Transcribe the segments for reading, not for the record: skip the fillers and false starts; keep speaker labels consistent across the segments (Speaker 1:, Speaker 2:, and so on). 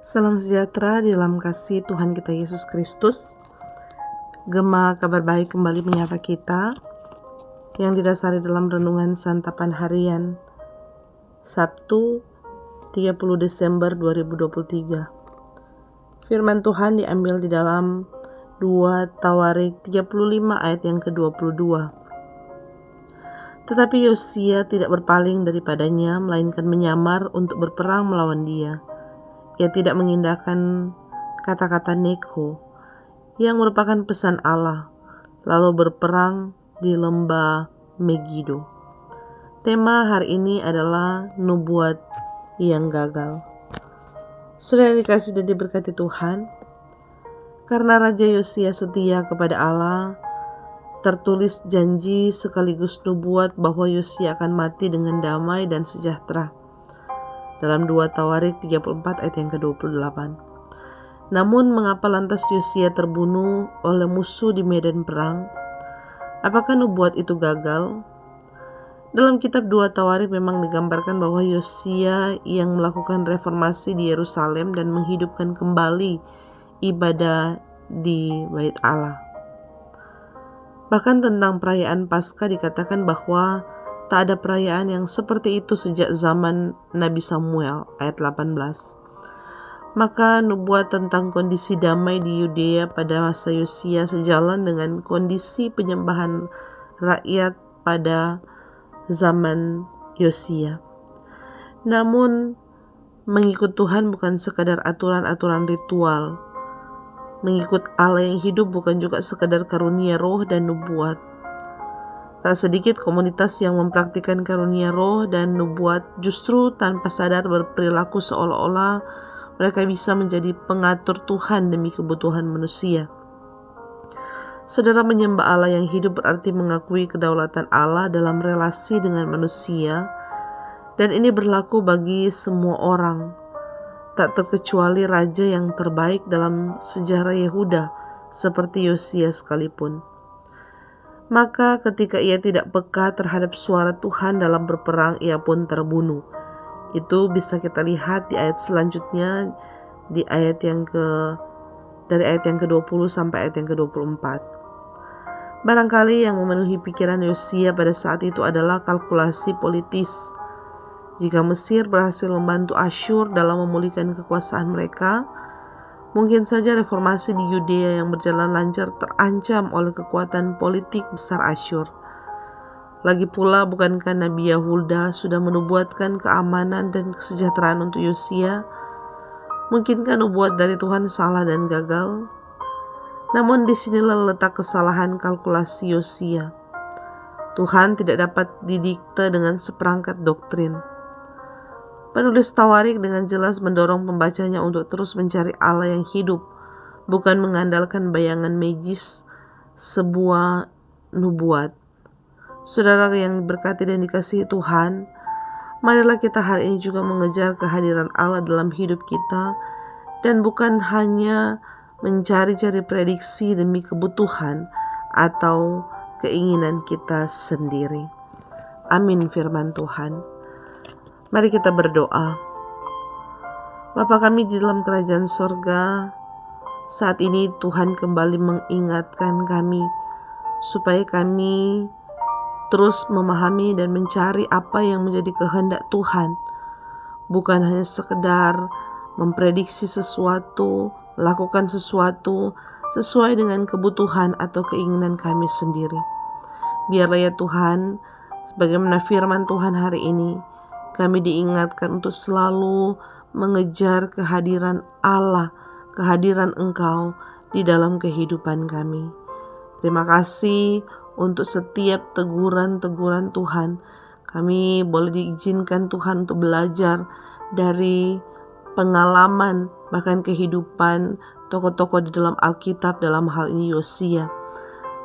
Speaker 1: Salam sejahtera di dalam kasih Tuhan kita Yesus Kristus. Gema kabar baik kembali menyapa kita yang didasari dalam renungan santapan harian Sabtu 30 Desember 2023. Firman Tuhan diambil di dalam 2 Tawarik 35 ayat yang ke-22. Tetapi Yosia tidak berpaling daripadanya, melainkan menyamar untuk berperang melawan dia. Ia tidak mengindahkan kata-kata Neko yang merupakan pesan Allah, lalu berperang di lembah Megido. Tema hari ini adalah nubuat yang gagal. Saudara dikasih dan diberkati Tuhan, karena Raja Yosia setia kepada Allah, tertulis janji sekaligus nubuat bahwa Yosia akan mati dengan damai dan sejahtera. Dalam 2 Tawarik 34 ayat yang ke-28. Namun mengapa lantas Yosia terbunuh oleh musuh di medan perang? Apakah nubuat itu gagal? Dalam kitab 2 Tawarik memang digambarkan bahwa Yosia yang melakukan reformasi di Yerusalem dan menghidupkan kembali ibadah di Bait Allah. Bahkan tentang perayaan Paskah dikatakan bahwa tak ada perayaan yang seperti itu sejak zaman Nabi Samuel, ayat 18. Maka nubuat tentang kondisi damai di Yudea pada masa Yosia sejalan dengan kondisi penyembahan rakyat pada zaman Yosia. Namun, mengikut Tuhan bukan sekadar aturan-aturan ritual. Mengikut Allah yang hidup bukan juga sekadar karunia roh dan nubuat. Tak sedikit komunitas yang mempraktikkan karunia roh dan nubuat justru tanpa sadar berperilaku seolah-olah mereka bisa menjadi pengatur Tuhan demi kebutuhan manusia. Saudara, menyembah Allah yang hidup berarti mengakui kedaulatan Allah dalam relasi dengan manusia, dan ini berlaku bagi semua orang, tak terkecuali raja yang terbaik dalam sejarah Yehuda seperti Yosia sekalipun. Maka ketika ia tidak peka terhadap suara Tuhan dalam berperang, ia pun terbunuh. Itu bisa kita lihat di ayat selanjutnya, di ayat dari ayat yang ke-20 sampai ayat yang ke-24. Barangkali yang memenuhi pikiran Yosia pada saat itu adalah kalkulasi politis. Jika Mesir berhasil membantu Asyur dalam memulihkan kekuasaan mereka, mungkin saja reformasi di Yudea yang berjalan lancar terancam oleh kekuatan politik besar Asyur. Lagi pula, bukankah Nabi Yahuda sudah menubuatkan keamanan dan kesejahteraan untuk Yosia? Mungkinkah nubuat dari Tuhan salah dan gagal? Namun disinilah letak kesalahan kalkulasi Yosia. Tuhan tidak dapat didikte dengan seperangkat doktrin. Penulis Tawarik dengan jelas mendorong pembacanya untuk terus mencari Allah yang hidup, bukan mengandalkan bayangan magis sebuah nubuat. Saudara yang diberkati dan dikasihi Tuhan, marilah kita hari ini juga mengejar kehadiran Allah dalam hidup kita, dan bukan hanya mencari-cari prediksi demi kebutuhan atau keinginan kita sendiri. Amin firman Tuhan. Mari kita berdoa. Bapa kami di dalam kerajaan sorga, saat ini Tuhan kembali mengingatkan kami supaya kami terus memahami dan mencari apa yang menjadi kehendak Tuhan. Bukan hanya sekedar memprediksi sesuatu, melakukan sesuatu sesuai dengan kebutuhan atau keinginan kami sendiri. Biarlah ya Tuhan, sebagaimana firman Tuhan hari ini, kami diingatkan untuk selalu mengejar kehadiran Allah, kehadiran Engkau di dalam kehidupan kami. Terima kasih untuk setiap teguran-teguran Tuhan. Kami boleh diizinkan Tuhan untuk belajar dari pengalaman, bahkan kehidupan tokoh-tokoh di dalam Alkitab, dalam hal ini Yosia.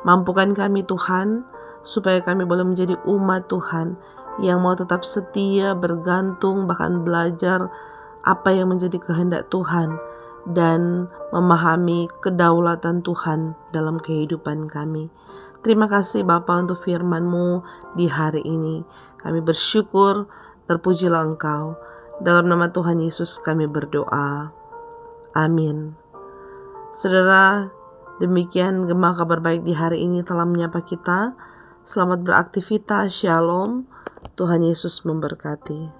Speaker 1: Mampukan kami Tuhan, supaya kami boleh menjadi umat Tuhan yang mau tetap setia, bergantung, bahkan belajar apa yang menjadi kehendak Tuhan dan memahami kedaulatan Tuhan dalam kehidupan kami. Terima kasih Bapa untuk firman-Mu di hari ini. Kami bersyukur, terpujilah Engkau. Dalam nama Tuhan Yesus kami berdoa. Amin. Saudara, demikian Gema Kabar Baik di hari ini telah menyapa kita. Selamat beraktivitas, Shalom. Tuhan Yesus memberkati.